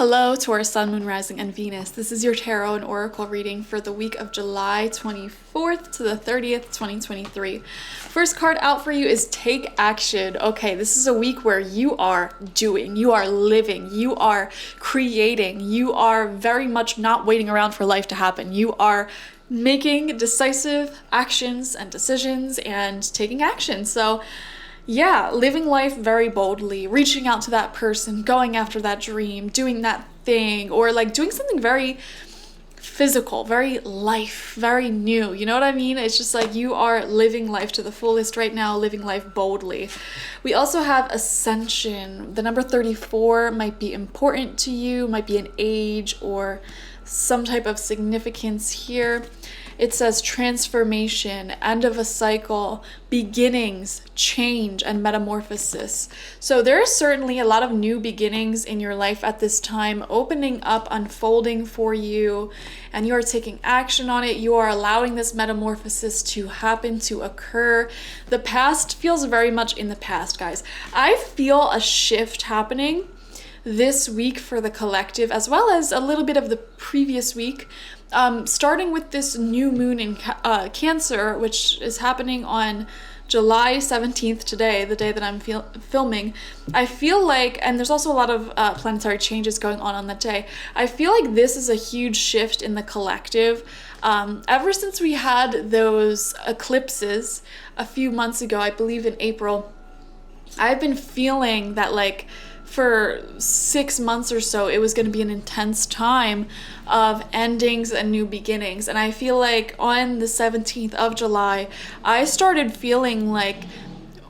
Hello, Taurus, Sun, Moon, Rising, and Venus. This is your tarot and oracle reading for the week of July 24th to the 30th, 2023. First card out for you is Take Action. Okay, this is a week where you are doing, you are living, you are creating, you are very much not waiting around for life to happen. You are making decisive actions and decisions and taking action. So yeah, living life very boldly, reaching out to that person, going after that dream, doing that thing, or like doing something very physical, very life, very new. You know what I mean? It's just like you are living life to the fullest right now, living life boldly. We also have Ascension. The number 34 might be important to you, might be an age or some type of significance here. It says transformation, end of a cycle, beginnings, change, and metamorphosis. So there is certainly a lot of new beginnings in your life at this time, opening up, unfolding for you, and you are taking action on it. You are allowing this metamorphosis to happen, to occur. The past feels very much in the past, guys. I feel a shift happening this week for the collective, as well as a little bit of the previous week. Starting with this new moon in Cancer, which is happening on July 17th today, the day that I'm filming, I feel like, and there's also a lot of planetary changes going on that day, I feel like this is a huge shift in the collective. Ever since we had those eclipses a few months ago, I believe in April, I've been feeling that like for 6 months or so, it was going to be an intense time of endings and new beginnings. And I feel like on the 17th of July, I started feeling like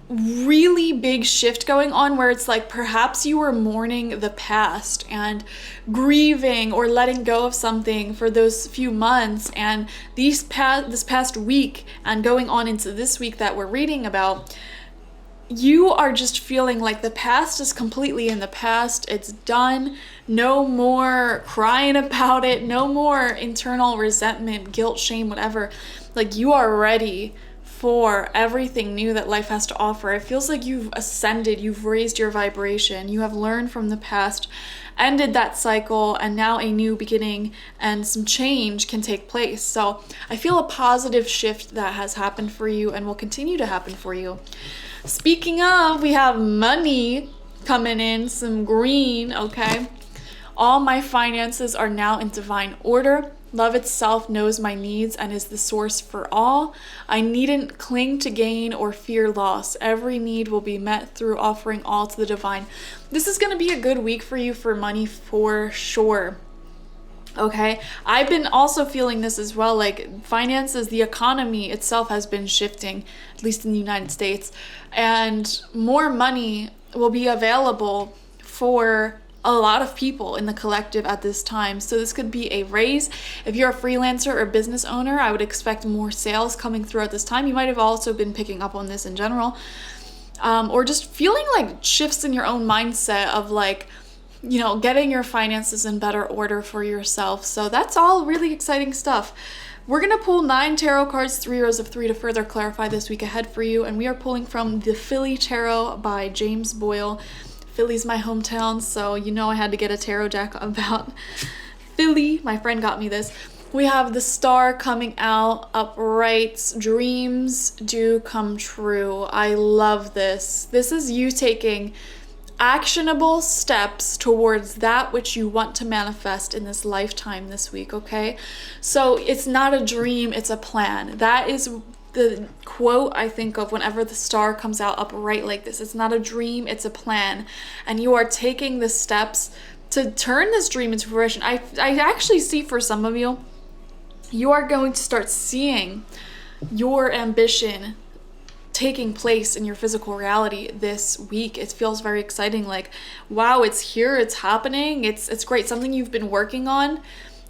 really big shift going on where it's like perhaps you were mourning the past and grieving or letting go of something for those few months. And this past week and going on into this week that we're reading about, you are just feeling like the past is completely in the past. It's done. No more crying about it. No more internal resentment, guilt, shame, whatever. Like you are ready for everything new that life has to offer. It feels like you've ascended, you've raised your vibration, you have learned from the past, ended that cycle, and now a new beginning and some change can take place. So I feel a positive shift that has happened for you and will continue to happen for you. Speaking of, we have money coming in, some green, okay? All my finances are now in divine order. Love itself knows my needs and is the source for all. I needn't cling to gain or fear loss. Every need will be met through offering all to the divine. This is going to be a good week for you for money for sure. Okay, I've been also feeling this as well, like finances, the economy itself has been shifting, at least in the United States, and more money will be available for a lot of people in the collective at this time. So this could be a raise. If you're a freelancer or business owner, I would expect more sales coming through at this time. You might have also been picking up on this in general, or just feeling like shifts in your own mindset of like, you know, getting your finances in better order for yourself. So that's all really exciting stuff. We're going to pull 9 tarot cards, 3 rows of 3 to further clarify this week ahead for you. And we are pulling from the Philly Tarot by James Boyle. Philly's my hometown, so you know I had to get a tarot deck about Philly. My friend got me this. We have the Star coming out, upright, dreams do come true. I love this. This is you taking actionable steps towards that which you want to manifest in this lifetime this week, okay? So it's not a dream, it's a plan. That is the quote I think of whenever the Star comes out upright like this. It's not a dream, it's a plan. And you are taking the steps to turn this dream into fruition. I actually see for some of you, you are going to start seeing your ambition taking place in your physical reality this week. It feels very exciting, like wow, it's here, it's happening, it's great. Something you've been working on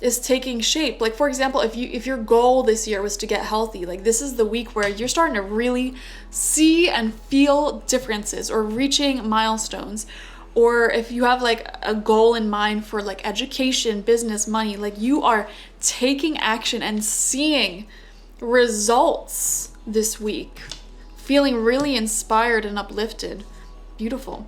is taking shape. Like for example, if your goal this year was to get healthy, like this is the week where you're starting to really see and feel differences or reaching milestones. Or if you have like a goal in mind for like education, business, money, like you are taking action and seeing results this week, feeling really inspired and uplifted. Beautiful.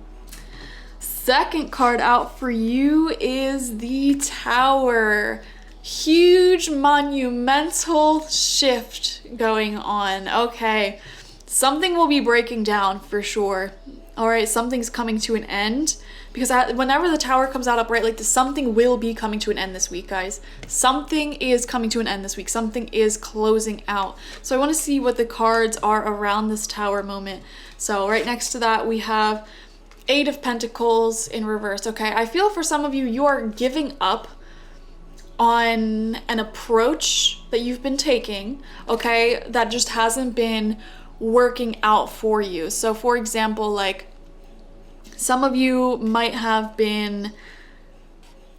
Second card out for you is the Tower. Huge monumental shift going on. Okay, something will be breaking down for sure. All right, something's coming to an end, because whenever the Tower comes out upright like this, something will be coming to an end this week, guys. Something is coming to an end this week. Something is closing out. So I want to see what the cards are around this Tower moment. So right next to that, we have Eight of Pentacles in reverse. Okay, I feel for some of you, you are giving up on an approach that you've been taking, okay, that just hasn't been working out for you. So for example, like some of you might have been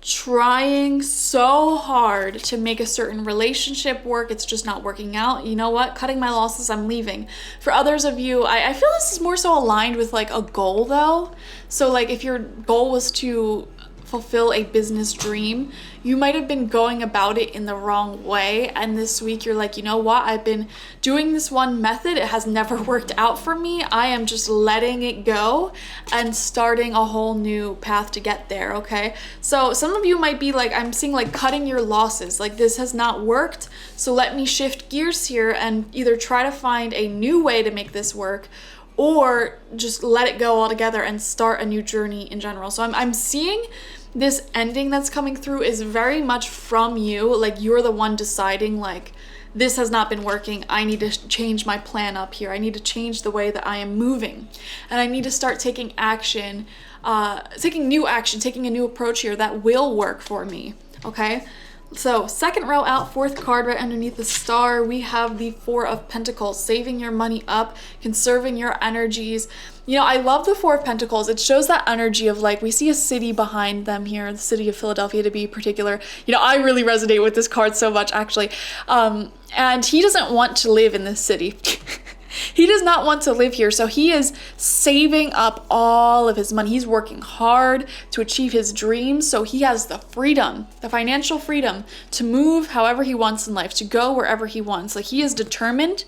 trying so hard to make a certain relationship work, it's just not working out. You know what? Cutting my losses, I'm leaving. For others of you, I feel this is more so aligned with like a goal though. So like if your goal was to fulfill a business dream, you might have been going about it in the wrong way, and this week you're like, you know what, I've been doing this one method, it has never worked out for me, I am just letting it go and starting a whole new path to get there. Okay, so some of you might be like, I'm seeing like cutting your losses, like this has not worked, so let me shift gears here and either try to find a new way to make this work, or just let it go altogether and start a new journey in general. So I'm seeing this ending that's coming through is very much from you. Like you're the one deciding like, this has not been working. I need to change my plan up here. I need to change the way that I am moving. And I need to start taking action, taking new action, taking a new approach here that will work for me, okay? So second row out, fourth card right underneath the star, we have the Four of Pentacles, saving your money up, conserving your energies. You know, I love the Four of Pentacles. It shows that energy of like, we see a city behind them here, the city of Philadelphia to be particular. You know, I really resonate with this card so much actually. And he doesn't want to live in this city. He does not want to live here, so he is saving up all of his money. He's working hard to achieve his dreams, so he has the freedom, the financial freedom to move however he wants in life, to go wherever he wants. Like he is determined.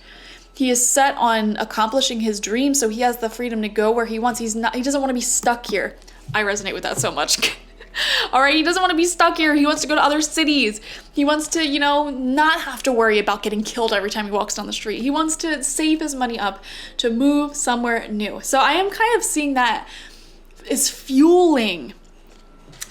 He is set on accomplishing his dreams, so he has the freedom to go where he wants. He doesn't want to be stuck here. I resonate with that so much. All right, he doesn't want to be stuck here. He wants to go to other cities. He wants to, you know, not have to worry about getting killed every time he walks down the street. He wants to save his money up to move somewhere new. So I am kind of seeing that is fueling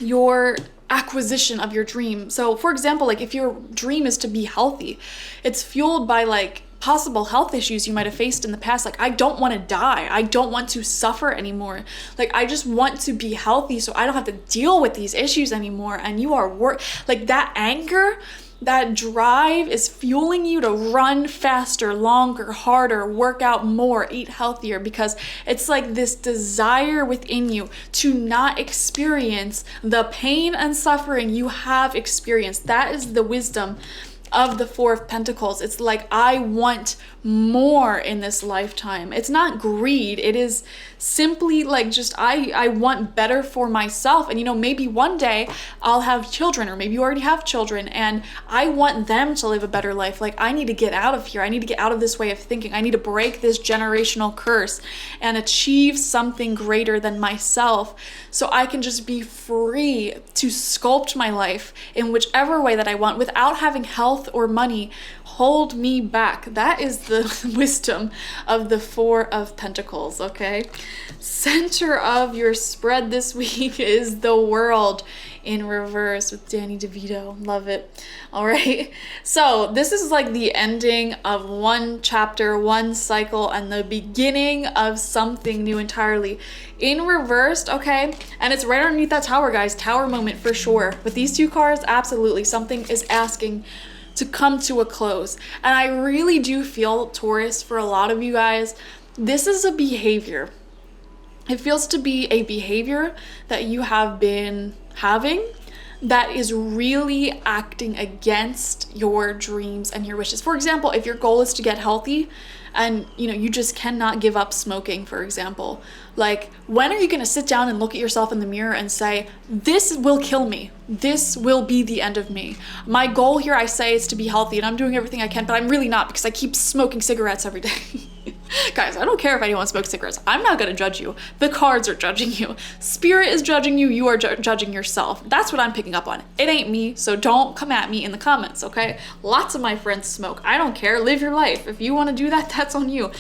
your acquisition of your dream. So for example, like if your dream is to be healthy, it's fueled by like possible health issues you might have faced in the past. Like, I don't want to die. I don't want to suffer anymore. Like, I just want to be healthy so I don't have to deal with these issues anymore. And you are like that anger, that drive is fueling you to run faster, longer, harder, work out more, eat healthier, because it's like this desire within you to not experience the pain and suffering you have experienced. That is the wisdom of the Four of Pentacles. It's like, I want more in this lifetime. It's not greed. It is simply like just I want better for myself. And you know, maybe one day I'll have children, or maybe you already have children, and I want them to live a better life. Like, I need to get out of here. I need to get out of this way of thinking. I need to break this generational curse and achieve something greater than myself, so I can just be free to sculpt my life in whichever way that I want without having health or money hold me back. That is the wisdom of the Four of Pentacles, okay? Center of your spread this week is the World in reverse with Danny DeVito. Love it. All right. So this is like the ending of one chapter, one cycle, and the beginning of something new entirely. In reversed, okay? And it's right underneath that Tower, guys. Tower moment for sure. With these two cards, absolutely. Something is asking to come to a close. And I really do feel, Taurus, for a lot of you guys, this is a behavior. It feels to be a behavior that you have been having that is really acting against your dreams and your wishes. For example, if your goal is to get healthy and you know you just cannot give up smoking, for example, like, when are you going to sit down and look at yourself in the mirror and say, this will kill me, this will be the end of me? My goal here, I say, is to be healthy, and I'm doing everything I can, but I'm really not, because I keep smoking cigarettes every day. Guys, I don't care if anyone smokes cigarettes. I'm not gonna judge you. The cards are judging you. Spirit is judging you. You are judging yourself. That's what I'm picking up on. It ain't me, so don't come at me in the comments, okay? Lots of my friends smoke. I don't care. Live your life. If you want to do that, that's on you.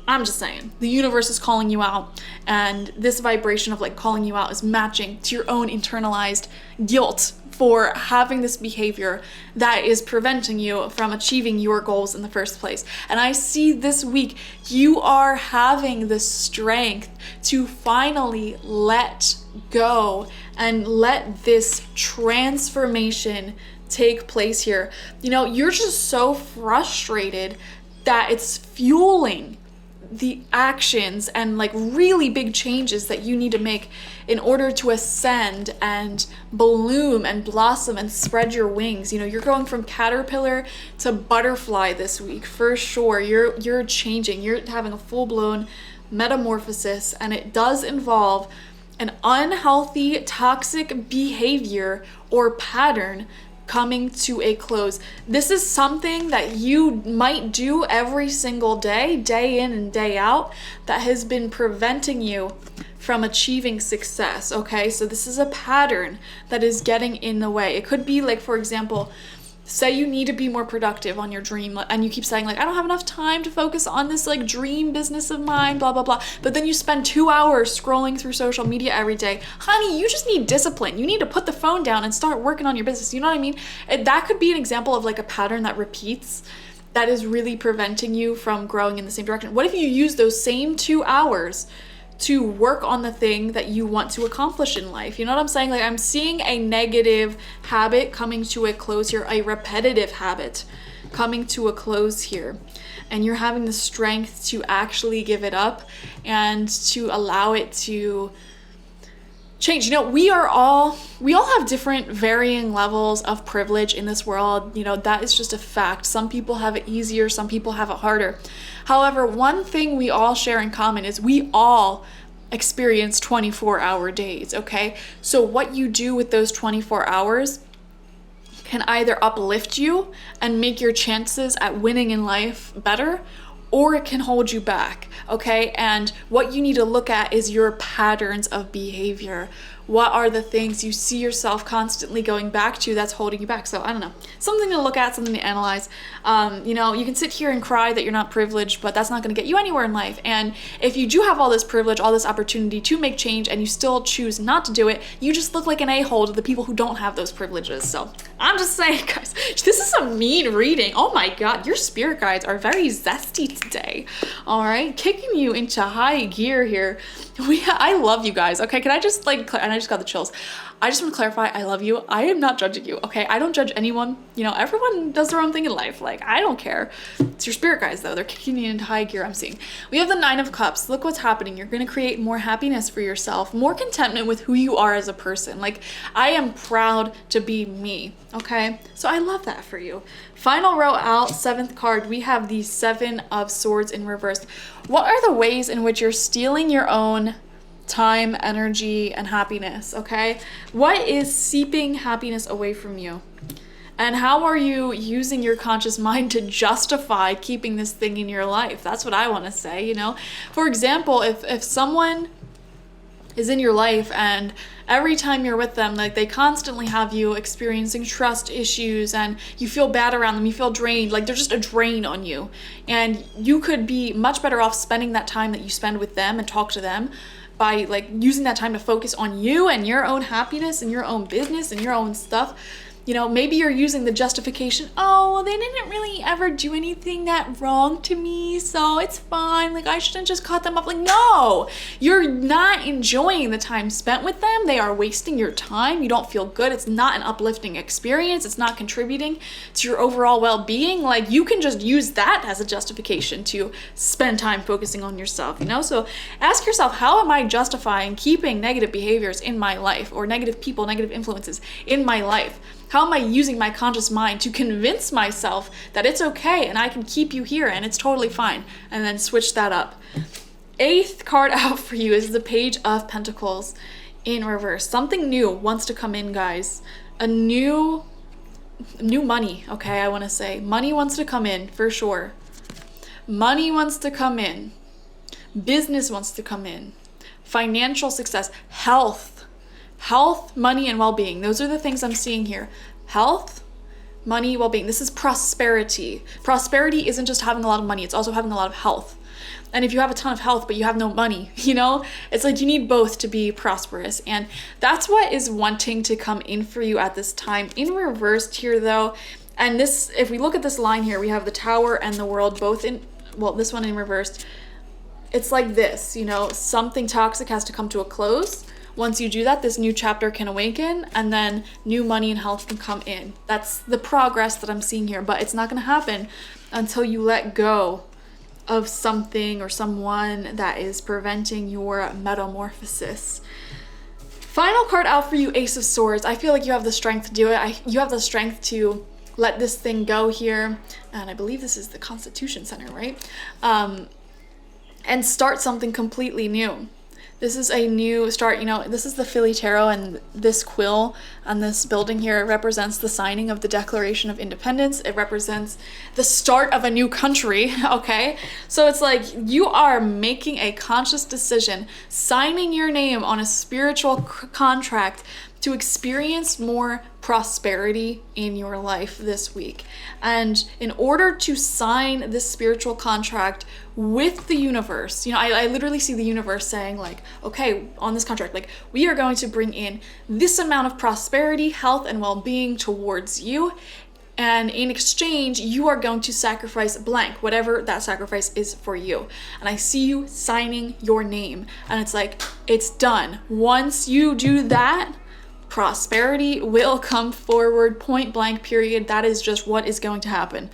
I'm just saying, the universe is calling you out, and this vibration of like calling you out is matching to your own internalized guilt for having this behavior that is preventing you from achieving your goals in the first place. And I see this week you are having the strength to finally let go and let this transformation take place here. You know, you're just so frustrated that it's fueling the actions and like really big changes that you need to make in order to ascend and bloom and blossom and spread your wings. You know, you're going from caterpillar to butterfly this week for sure. You're changing. You're having a full-blown metamorphosis, and it does involve an unhealthy, toxic behavior or pattern coming to a close. This is something that you might do every single day, day in and day out, that has been preventing you from achieving success, okay? So this is a pattern that is getting in the way. It could be like, for example, say you need to be more productive on your dream, and you keep saying like, I don't have enough time to focus on this like dream business of mine, blah, blah, blah. But then you spend 2 hours scrolling through social media every day. Honey, you just need discipline. You need to put the phone down and start working on your business. You know what I mean? That could be an example of like a pattern that repeats that is really preventing you from growing in the same direction. What if you use those same 2 hours to work on the thing that you want to accomplish in life? You know what I'm saying? Like, I'm seeing a negative habit coming to a close here, a repetitive habit coming to a close here. And you're having the strength to actually give it up and to allow it to change. You know, we all have different varying levels of privilege in this world. You know, that is just a fact. Some people have it easier, some people have it harder. However, one thing we all share in common is we all experience 24-hour days, okay? So what you do with those 24 hours can either uplift you and make your chances at winning in life better, or it can hold you back, okay? And what you need to look at is your patterns of behavior. What are the things you see yourself constantly going back to that's holding you back? So I don't know, something to look at, something to analyze. You know, you can sit here and cry that you're not privileged, but that's not gonna get you anywhere in life. And if you do have all this privilege, all this opportunity to make change, and you still choose not to do it, you just look like an a-hole to the people who don't have those privileges. So I'm just saying, guys, this is a mean reading. Oh my God, your spirit guides are very zesty today. All right, kicking you into high gear here. I love you guys, okay? Can I just like, and I just got the chills. I just want to clarify, I love you. I am not judging you, okay? I don't judge anyone. You know, everyone does their own thing in life. Like, I don't care. It's your spirit guides, though. They're kicking you into high gear, I'm seeing. We have the 9 of Cups. Look what's happening. You're going to create more happiness for yourself, more contentment with who you are as a person. Like, I am proud to be me, okay? So I love that for you. Final row out, 7th card, we have the 7 of Swords in reverse. What are the ways in which you're stealing your own time, energy, and happiness, okay? What is seeping happiness away from you? And how are you using your conscious mind to justify keeping this thing in your life? That's what I want to say, you know? For example, if someone is in your life and every time you're with them, like they constantly have you experiencing trust issues and you feel bad around them, you feel drained, like they're just a drain on you. And you could be much better off spending that time that you spend with them and talk to them by like using that time to focus on you and your own happiness and your own business and your own stuff. You know, maybe you're using the justification, oh, well, they didn't really ever do anything that wrong to me, so it's fine. Like, I shouldn't just cut them off. Like, no, you're not enjoying the time spent with them. They are wasting your time. You don't feel good. It's not an uplifting experience. It's not contributing to your overall well-being. Like, you can just use that as a justification to spend time focusing on yourself, you know? So ask yourself, how am I justifying keeping negative behaviors in my life, or negative people, negative influences in my life? How am I using my conscious mind to convince myself that it's okay and I can keep you here and it's totally fine? And then switch that up. 8th card out for you is the Page of Pentacles in reverse. Something new wants to come in, guys. A new money, okay, I want to say. Money wants to come in, for sure. Money wants to come in. Business wants to come in. Financial success. Health. Health, money, and well-being. Those are the things I'm seeing here. Health, money, well-being. This is prosperity. Prosperity isn't just having a lot of money. It's also having a lot of health. And if you have a ton of health, but you have no money, you know, it's like you need both to be prosperous. And that's what is wanting to come in for you at this time. In reversed here though, and this, if we look at this line here, we have the Tower and the World both in, well, this one in reversed. It's like this, you know, something toxic has to come to a close. Once you do that, this new chapter can awaken, and then new money and health can come in. That's the progress that I'm seeing here, but it's not going to happen until you let go of something or someone that is preventing your metamorphosis. Final card out for you, Ace of Swords. I feel like you have the strength to do it. You have the strength to let this thing go here. And I believe this is the Constitution Center, right? And start something completely new. This is a new start, you know, this is the Philly Tarot, and this quill on this building here, it represents the signing of the Declaration of Independence. It represents the start of a new country, okay? So it's like you are making a conscious decision, signing your name on a spiritual contract to experience more prosperity in your life this week. And in order to sign this spiritual contract with the universe, you know, I literally see the universe saying like, okay, on this contract, like we are going to bring in this amount of prosperity, health, and well-being towards you. And in exchange, you are going to sacrifice blank, whatever that sacrifice is for you. And I see you signing your name, and it's like, it's done. Once you do that, prosperity will come forward, point blank, period. That is just what is going to happen.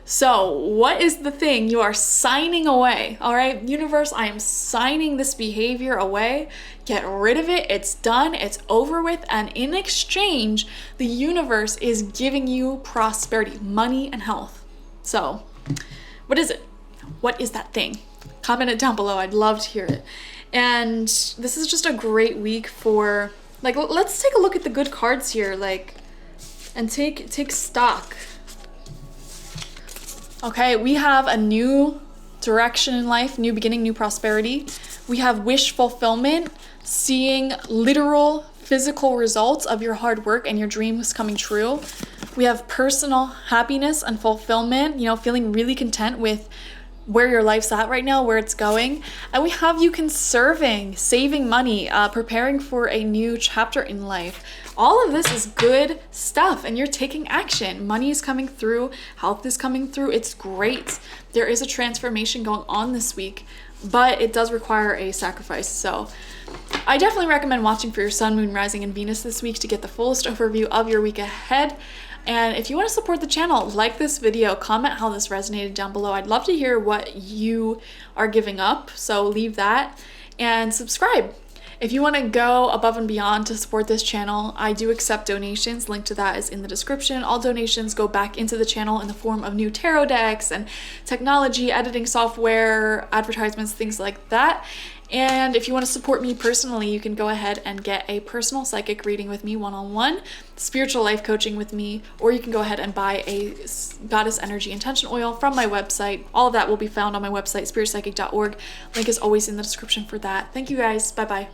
So what is the thing you are signing away? All right, universe, I am signing this behavior away. Get rid of it. It's done. It's over with. And in exchange, the universe is giving you prosperity, money, and health. So what is it? What is that thing? Comment it down below. I'd love to hear it. And this is just a great week for, like, let's take a look at the good cards here, like, and take stock. Okay, we have a new direction in life, new beginning, new prosperity. We have wish fulfillment, seeing literal physical results of your hard work and your dreams coming true. We have personal happiness and fulfillment, you know, feeling really content with where your life's at right now, where it's going. And we have you conserving, saving money, preparing for a new chapter in life. All of this is good stuff, and you're taking action. Money is coming through, health is coming through. It's great. There is a transformation going on this week, but it does require a sacrifice. So I definitely recommend watching for your sun, moon, rising, and Venus this week to get the fullest overview of your week ahead. And if you want to support the channel, like this video, comment how this resonated down below. I'd love to hear what you are giving up, so leave that, and subscribe. If you want to go above and beyond to support this channel, I do accept donations. Link to that is in the description. All donations go back into the channel in the form of new tarot decks and technology, editing software, advertisements, things like that. And if you want to support me personally, you can go ahead and get a personal psychic reading with me one-on-one, spiritual life coaching with me, or you can go ahead and buy a Goddess Energy Intention Oil from my website. All of that will be found on my website, spiritpsychic.org. Link is always in the description for that. Thank you guys. Bye-bye.